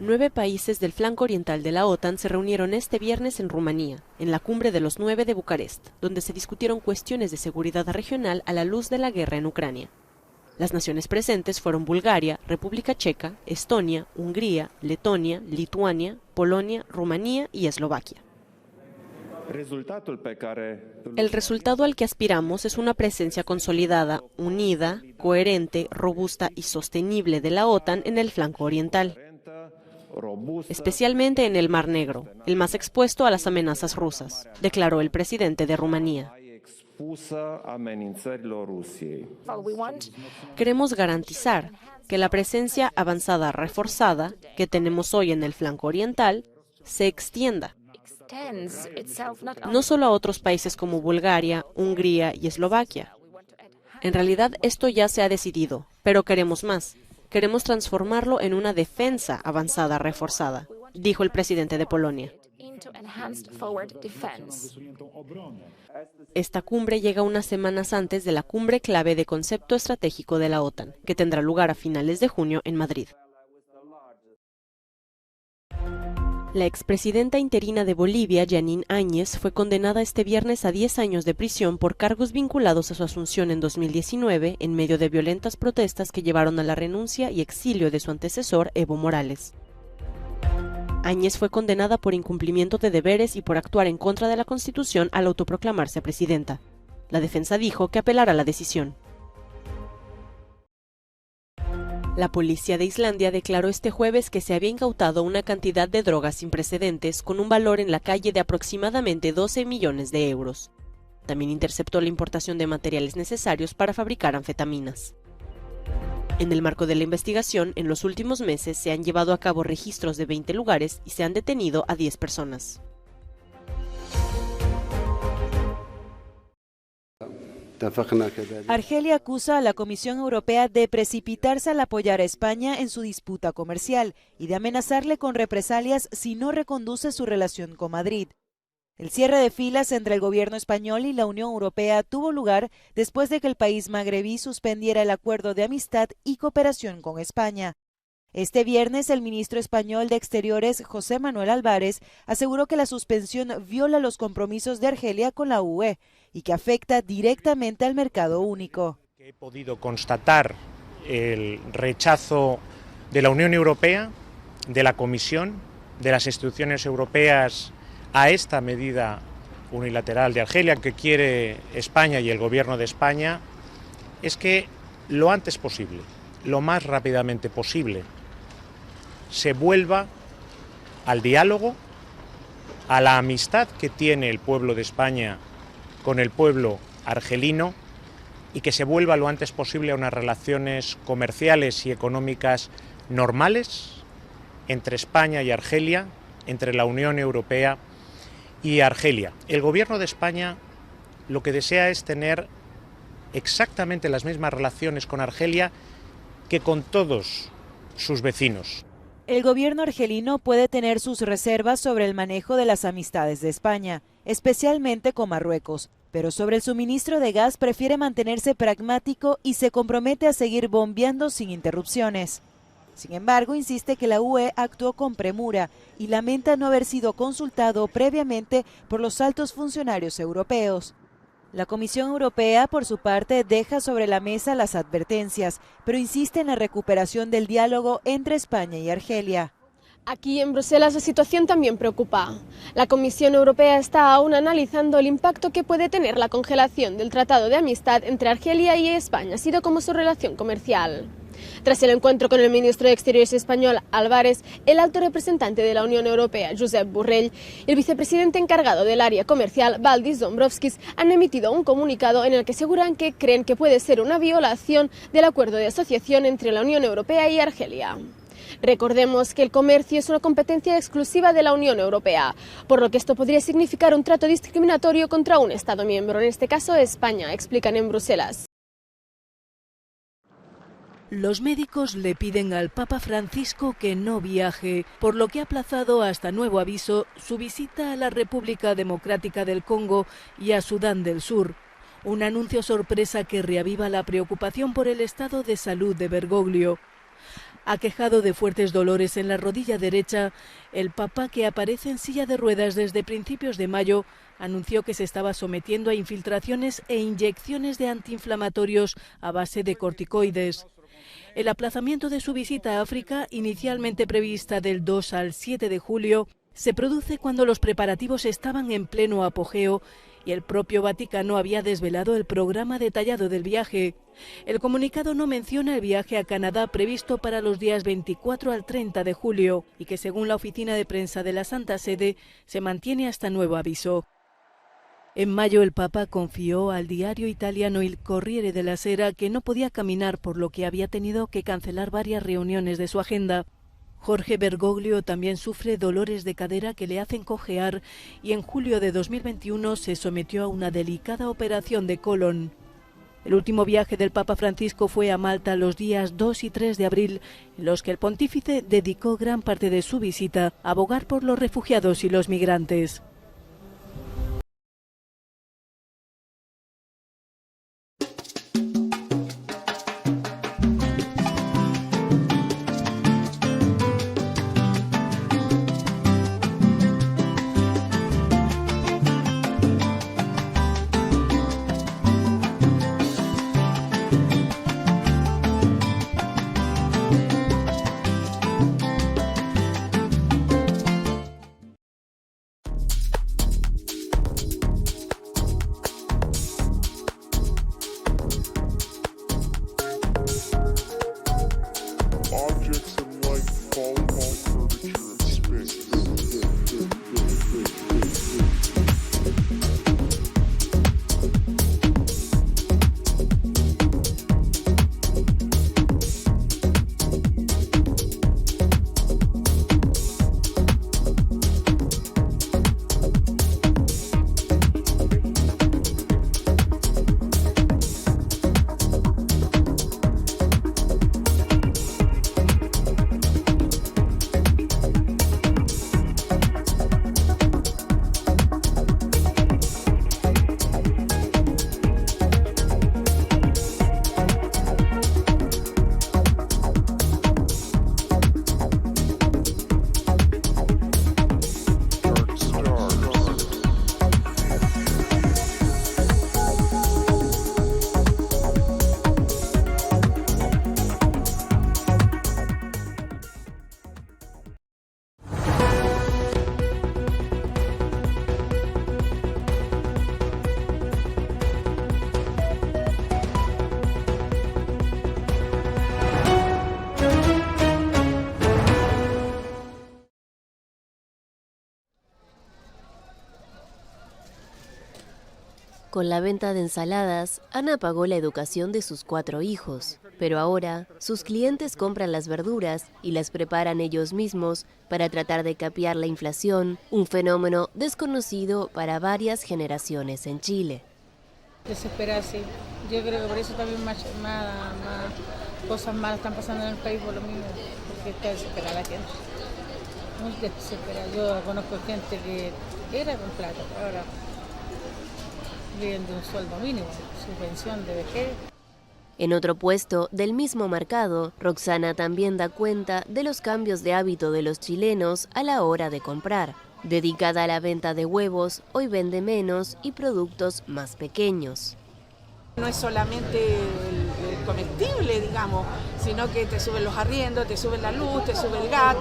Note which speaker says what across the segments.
Speaker 1: 9 países del flanco oriental de la OTAN se reunieron este viernes en Rumanía, en la Cumbre de los 9 de Bucarest, donde se discutieron cuestiones de seguridad regional a la luz de la guerra en Ucrania. Las naciones presentes fueron Bulgaria, República Checa, Estonia, Hungría, Letonia, Lituania, Polonia, Rumanía y Eslovaquia. El resultado al que aspiramos es una presencia consolidada, unida, coherente, robusta y sostenible de la OTAN en el flanco oriental, especialmente en el Mar Negro, el más expuesto a las amenazas rusas, declaró el presidente de Rumanía. Queremos garantizar que la presencia avanzada reforzada que tenemos hoy en el flanco oriental se extienda no solo a otros países como Bulgaria, Hungría y Eslovaquia. En realidad esto ya se ha decidido, pero queremos más. Queremos transformarlo en una defensa avanzada reforzada, dijo el presidente de Polonia. Esta cumbre llega unas semanas antes de la cumbre clave de concepto estratégico de la OTAN, que tendrá lugar a finales de junio en Madrid. La expresidenta interina de Bolivia, Jeanine Áñez, fue condenada este viernes a 10 años de prisión por cargos vinculados a su asunción en 2019 en medio de violentas protestas que llevaron a la renuncia y exilio de su antecesor, Evo Morales. Áñez fue condenada por incumplimiento de deberes y por actuar en contra de la Constitución al autoproclamarse presidenta. La defensa dijo que apelará la decisión. La policía de Islandia declaró este jueves que se había incautado una cantidad de drogas sin precedentes con un valor en la calle de aproximadamente 12 millones de euros. También interceptó la importación de materiales necesarios para fabricar anfetaminas. En el marco de la investigación, en los últimos meses se han llevado a cabo registros de 20 lugares y se han detenido a 10 personas.
Speaker 2: Argelia acusa a la Comisión Europea de precipitarse al apoyar a España en su disputa comercial y de amenazarle con represalias si no reconduce su relación con Madrid. El cierre de filas entre el gobierno español y la Unión Europea tuvo lugar después de que el país magrebí suspendiera el acuerdo de amistad y cooperación con España. Este viernes, el ministro español de Exteriores, José Manuel Álvarez, aseguró que la suspensión viola los compromisos de Argelia con la UE y que afecta directamente al mercado único.
Speaker 3: He podido constatar el rechazo de la Unión Europea, de la Comisión, de las instituciones europeas a esta medida unilateral de Argelia que quiere España y el gobierno de España, es que lo antes posible, lo más rápidamente posible, se vuelva al diálogo, a la amistad que tiene el pueblo de España con el pueblo argelino y que se vuelva lo antes posible a unas relaciones comerciales y económicas normales entre España y Argelia, entre la Unión Europea y Argelia. El gobierno de España lo que desea es tener exactamente las mismas relaciones con Argelia que con todos sus vecinos.
Speaker 2: El gobierno argelino puede tener sus reservas sobre el manejo de las amistades de España, especialmente con Marruecos, pero sobre el suministro de gas prefiere mantenerse pragmático y se compromete a seguir bombeando sin interrupciones. Sin embargo, insiste que la UE actuó con premura y lamenta no haber sido consultado previamente por los altos funcionarios europeos. La Comisión Europea, por su parte, deja sobre la mesa las advertencias, pero insiste en la recuperación del diálogo entre España y Argelia.
Speaker 4: Aquí en Bruselas la situación también preocupa. La Comisión Europea está aún analizando el impacto que puede tener la congelación del Tratado de Amistad entre Argelia y España, así como su relación comercial. Tras el encuentro con el ministro de Exteriores español Álvarez, el alto representante de la Unión Europea, Josep Borrell, y el vicepresidente encargado del área comercial, Valdis Dombrovskis, han emitido un comunicado en el que aseguran que creen que puede ser una violación del acuerdo de asociación entre la Unión Europea y Argelia. Recordemos que el comercio es una competencia exclusiva de la Unión Europea, por lo que esto podría significar un trato discriminatorio contra un Estado miembro, en este caso España, explican en Bruselas.
Speaker 5: Los médicos le piden al Papa Francisco que no viaje, por lo que ha aplazado hasta nuevo aviso su visita a la República Democrática del Congo y a Sudán del Sur. Un anuncio sorpresa que reaviva la preocupación por el estado de salud de Bergoglio. Aquejado de fuertes dolores en la rodilla derecha, el Papa, que aparece en silla de ruedas desde principios de mayo, anunció que se estaba sometiendo a infiltraciones e inyecciones de antiinflamatorios a base de corticoides. El aplazamiento de su visita a África, inicialmente prevista del 2 al 7 de julio, se produce cuando los preparativos estaban en pleno apogeo y el propio Vaticano había desvelado el programa detallado del viaje. El comunicado no menciona el viaje a Canadá previsto para los días 24 al 30 de julio y que, según la oficina de prensa de la Santa Sede, se mantiene hasta nuevo aviso. En mayo el Papa confió al diario italiano Il Corriere della Sera que no podía caminar, por lo que había tenido que cancelar varias reuniones de su agenda. Jorge Bergoglio también sufre dolores de cadera que le hacen cojear y en julio de 2021 se sometió a una delicada operación de colon. El último viaje del Papa Francisco fue a Malta los días 2 y 3 de abril, en los que el pontífice dedicó gran parte de su visita a abogar por los refugiados y los migrantes.
Speaker 6: Con la venta de ensaladas, Ana pagó la educación de sus 4 hijos, pero ahora sus clientes compran las verduras y las preparan ellos mismos para tratar de capear la inflación, un fenómeno desconocido para varias generaciones en Chile.
Speaker 7: Desesperarse. Yo creo que por eso también más cosas malas están pasando en el país por lo mismo, porque está desesperada la gente. Muy desesperada. Yo conozco gente que era con plata, ahora viven de un sueldo mínimo, subvención de vejez.
Speaker 6: En otro puesto del mismo mercado, Roxana también da cuenta de los cambios de hábito de los chilenos a la hora de comprar. Dedicada a la venta de huevos, hoy vende menos y productos más pequeños.
Speaker 8: No es solamente el comestible, digamos, sino que te suben los arriendos, te suben la luz, te sube el gas,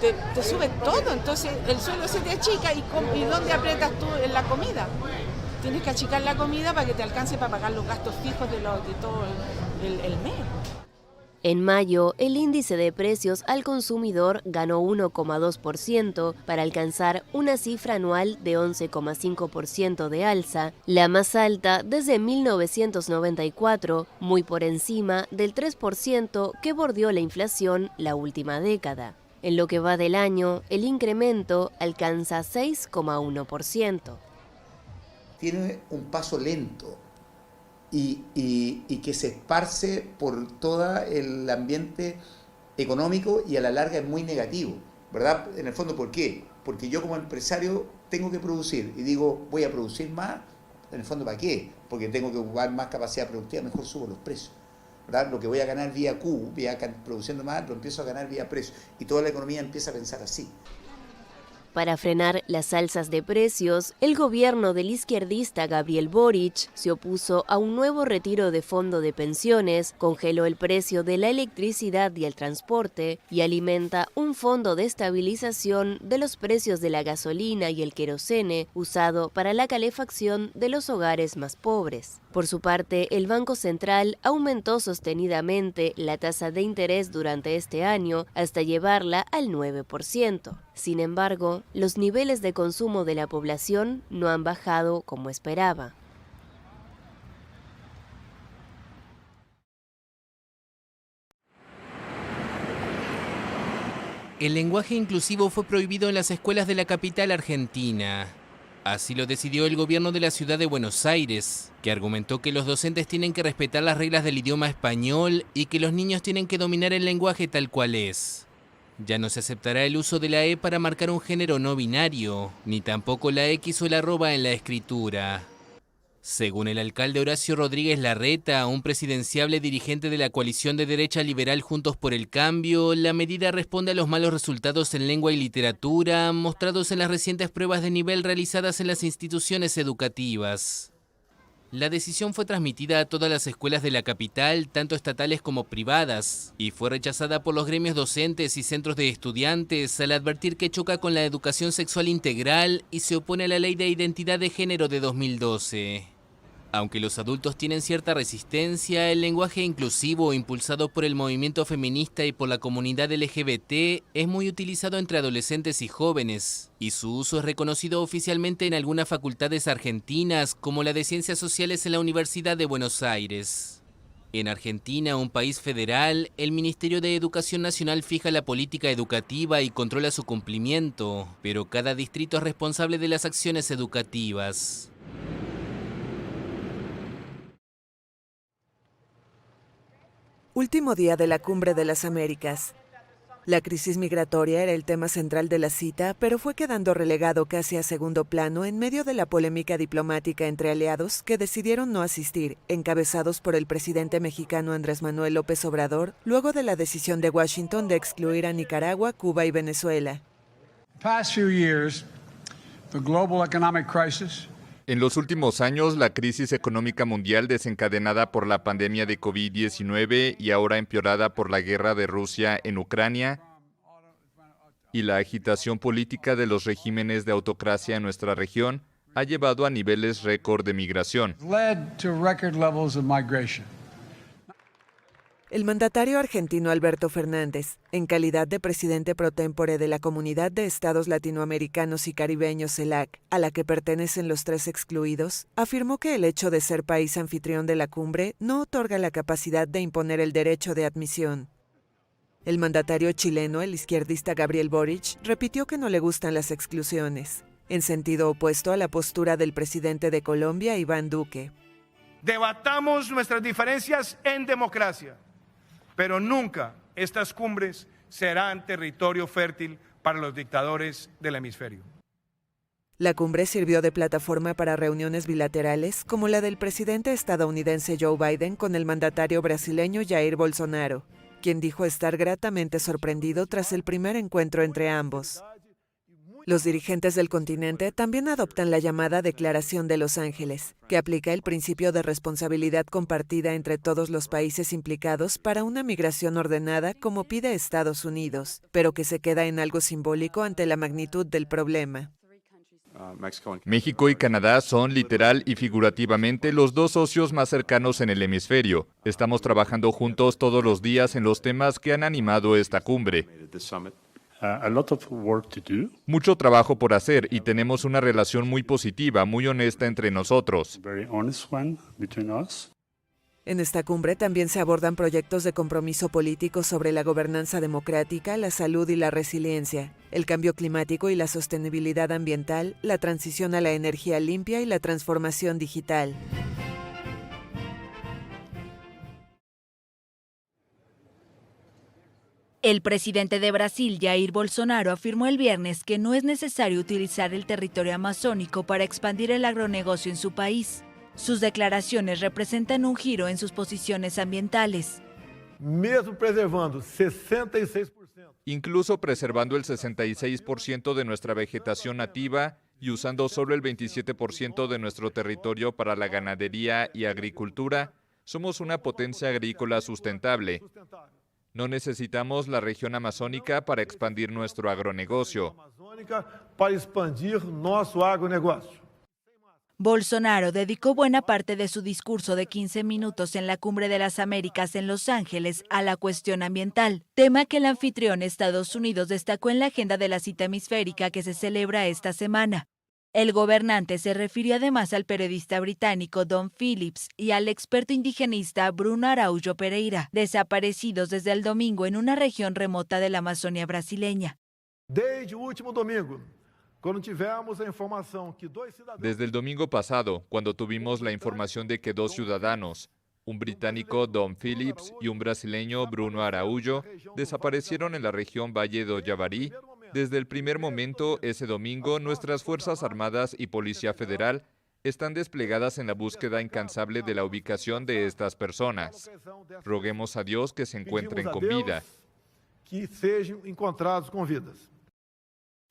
Speaker 8: te sube todo. Entonces el sueldo se te achica y ¿dónde aprietas tú en la comida? Tienes que achicar la comida para que te alcance para pagar los gastos fijos de todo el mes.
Speaker 6: En mayo, el índice de precios al consumidor ganó 1,2% para alcanzar una cifra anual de 11,5% de alza, la más alta desde 1994, muy por encima del 3% que bordeó la inflación la última década. En lo que va del año, el incremento alcanza 6,1%.
Speaker 9: Tiene un paso lento y que se esparce por todo el ambiente económico y a la larga es muy negativo, ¿verdad? En el fondo, ¿por qué? Porque yo como empresario tengo que producir y digo, voy a producir más, en el fondo, ¿para qué? Porque tengo que ocupar más capacidad productiva, mejor subo los precios. ¿verdad? Lo que voy a ganar vía Q, produciendo más, lo empiezo a ganar vía precio. Y toda la economía empieza a pensar así.
Speaker 6: Para frenar las alzas de precios, el gobierno del izquierdista Gabriel Boric se opuso a un nuevo retiro de fondo de pensiones, congeló el precio de la electricidad y el transporte y alimenta un fondo de estabilización de los precios de la gasolina y el querosene usado para la calefacción de los hogares más pobres. Por su parte, el Banco Central aumentó sostenidamente la tasa de interés durante este año hasta llevarla al 9%. Sin embargo, los niveles de consumo de la población no han bajado como esperaba.
Speaker 10: El lenguaje inclusivo fue prohibido en las escuelas de la capital argentina. Así lo decidió el gobierno de la ciudad de Buenos Aires, que argumentó que los docentes tienen que respetar las reglas del idioma español y que los niños tienen que dominar el lenguaje tal cual es. Ya no se aceptará el uso de la E para marcar un género no binario, ni tampoco la X o la arroba en la escritura. Según el alcalde Horacio Rodríguez Larreta, un presidenciable dirigente de la coalición de derecha liberal Juntos por el Cambio, la medida responde a los malos resultados en lengua y literatura mostrados en las recientes pruebas de nivel realizadas en las instituciones educativas. La decisión fue transmitida a todas las escuelas de la capital, tanto estatales como privadas, y fue rechazada por los gremios docentes y centros de estudiantes al advertir que choca con la educación sexual integral y se opone a la Ley de Identidad de Género de 2012. Aunque los adultos tienen cierta resistencia, el lenguaje inclusivo impulsado por el movimiento feminista y por la comunidad LGBT es muy utilizado entre adolescentes y jóvenes, y su uso es reconocido oficialmente en algunas facultades argentinas, como la de Ciencias Sociales en la Universidad de Buenos Aires. En Argentina, un país federal, el Ministerio de Educación Nacional fija la política educativa y controla su cumplimiento, pero cada distrito es responsable de las acciones educativas.
Speaker 2: Último día de la Cumbre de las Américas. La crisis migratoria era el tema central de la cita, pero fue quedando relegado casi a segundo plano en medio de la polémica diplomática entre aliados que decidieron no asistir, encabezados por el presidente mexicano Andrés Manuel López Obrador, luego de la decisión de Washington de excluir a Nicaragua, Cuba y Venezuela.
Speaker 11: En los últimos años, la crisis económica mundial desencadenada por la pandemia de COVID-19 y ahora empeorada por la guerra de Rusia en Ucrania y la agitación política de los regímenes de autocracia en nuestra región ha llevado a niveles récord de migración.
Speaker 2: El mandatario argentino Alberto Fernández, en calidad de presidente pro tempore de la Comunidad de Estados Latinoamericanos y Caribeños CELAC, a la que pertenecen los tres excluidos, afirmó que el hecho de ser país anfitrión de la cumbre no otorga la capacidad de imponer el derecho de admisión. El mandatario chileno, el izquierdista Gabriel Boric, repitió que no le gustan las exclusiones, en sentido opuesto a la postura del presidente de Colombia, Iván Duque.
Speaker 12: Debatamos nuestras diferencias en democracia, pero nunca estas cumbres serán territorio fértil para los dictadores del hemisferio.
Speaker 2: La cumbre sirvió de plataforma para reuniones bilaterales como la del presidente estadounidense Joe Biden con el mandatario brasileño Jair Bolsonaro, quien dijo estar gratamente sorprendido tras el primer encuentro entre ambos. Los dirigentes del continente también adoptan la llamada Declaración de Los Ángeles, que aplica el principio de responsabilidad compartida entre todos los países implicados para una migración ordenada como pide Estados Unidos, pero que se queda en algo simbólico ante la magnitud del problema.
Speaker 11: México y Canadá son literal y figurativamente los dos socios más cercanos en el hemisferio. Estamos trabajando juntos todos los días en los temas que han animado esta cumbre. Mucho trabajo por hacer y tenemos una relación muy positiva, muy honesta entre nosotros.
Speaker 2: En esta cumbre también se abordan proyectos de compromiso político sobre la gobernanza democrática, la salud y la resiliencia, el cambio climático y la sostenibilidad ambiental, la transición a la energía limpia y la transformación digital.
Speaker 13: El presidente de Brasil, Jair Bolsonaro, afirmó el viernes que no es necesario utilizar el territorio amazónico para expandir el agronegocio en su país. Sus declaraciones representan un giro en sus posiciones ambientales.
Speaker 14: Mesmo preservando 66%.
Speaker 11: Incluso preservando el 66% de nuestra vegetación nativa y usando solo el 27% de nuestro territorio para la ganadería y agricultura, somos una potencia agrícola sustentable. No necesitamos la región amazónica para expandir nuestro agronegocio.
Speaker 13: Bolsonaro dedicó buena parte de su discurso de 15 minutos en la Cumbre de las Américas en Los Ángeles a la cuestión ambiental, tema que el anfitrión Estados Unidos destacó en la agenda de la cita hemisférica que se celebra esta semana. El gobernante se refirió además al periodista británico Don Phillips y al experto indigenista Bruno Araújo Pereira, desaparecidos desde el domingo en una región remota de la Amazonia brasileña.
Speaker 11: Desde el domingo pasado, cuando tuvimos la información de que 2 ciudadanos, un británico Don Phillips y un brasileño Bruno Araújo, desaparecieron en la región Valle do Javari, desde el primer momento ese domingo nuestras Fuerzas Armadas y Policía Federal están desplegadas en la búsqueda incansable de la ubicación de estas personas. Roguemos a Dios que se encuentren con vida.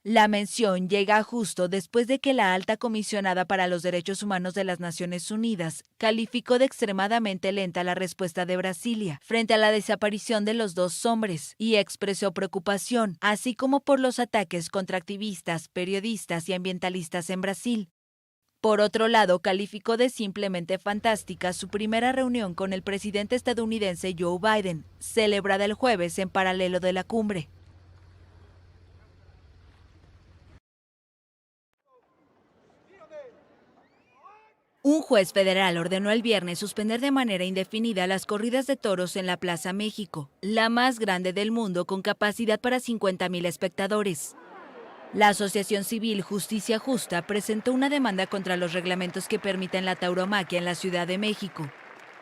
Speaker 13: La mención llega justo después de que la alta comisionada para los derechos humanos de las Naciones Unidas calificó de extremadamente lenta la respuesta de Brasilia frente a la desaparición de los 2 hombres y expresó preocupación, así como por los ataques contra activistas, periodistas y ambientalistas en Brasil. Por otro lado, calificó de simplemente fantástica su primera reunión con el presidente estadounidense Joe Biden, celebrada el jueves en paralelo de la cumbre. Un juez federal ordenó el viernes suspender de manera indefinida las corridas de toros en la Plaza México, la más grande del mundo con capacidad para 50,000 espectadores. La Asociación Civil Justicia Justa presentó una demanda contra los reglamentos que permiten la tauromaquia en la Ciudad de México.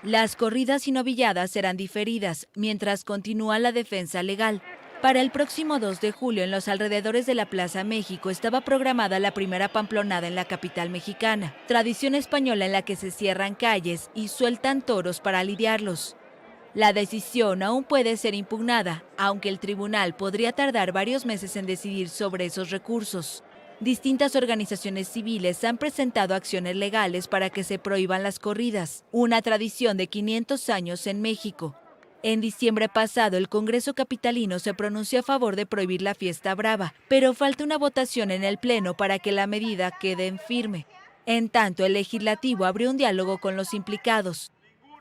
Speaker 13: Las corridas y novilladas serán diferidas, mientras continúa la defensa legal. Para el próximo 2 de julio, en los alrededores de la Plaza México, estaba programada la primera pamplonada en la capital mexicana, tradición española en la que se cierran calles y sueltan toros para lidiarlos. La decisión aún puede ser impugnada, aunque el tribunal podría tardar varios meses en decidir sobre esos recursos. Distintas organizaciones civiles han presentado acciones legales para que se prohíban las corridas, una tradición de 500 años en México. En diciembre pasado, el Congreso capitalino se pronunció a favor de prohibir la fiesta brava, pero falta una votación en el Pleno para que la medida quede en firme. En tanto, el legislativo abrió un diálogo con los implicados.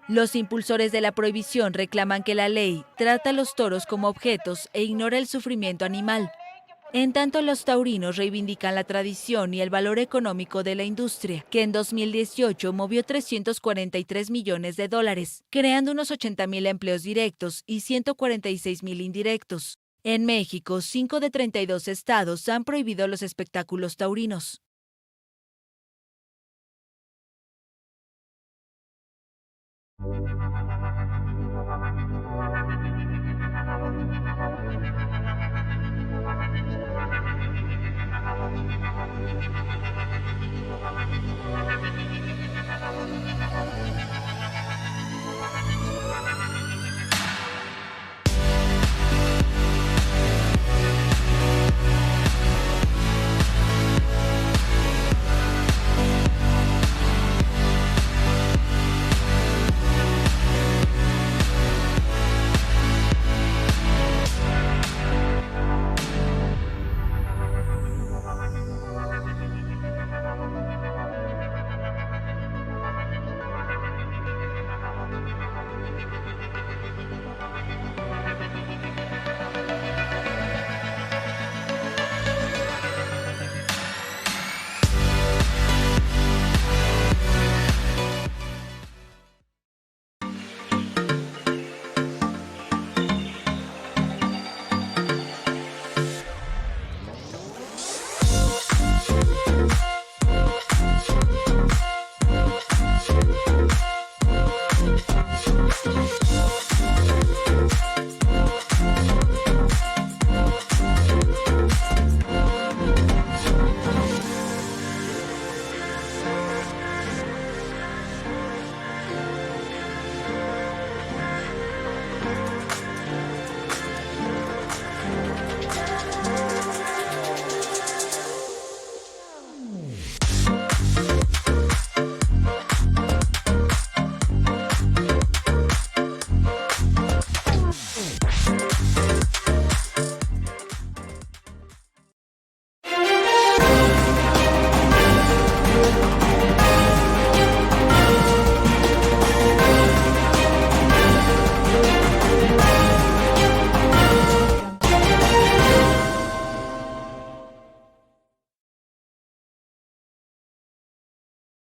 Speaker 13: Los impulsores de la prohibición reclaman que la ley trata a los toros como objetos e ignora el sufrimiento animal. En tanto, los taurinos reivindican la tradición y el valor económico de la industria, que en 2018 movió $343 millones, creando unos 80,000 empleos directos y 146,000 indirectos. En México, 5 de 32 estados han prohibido los espectáculos taurinos.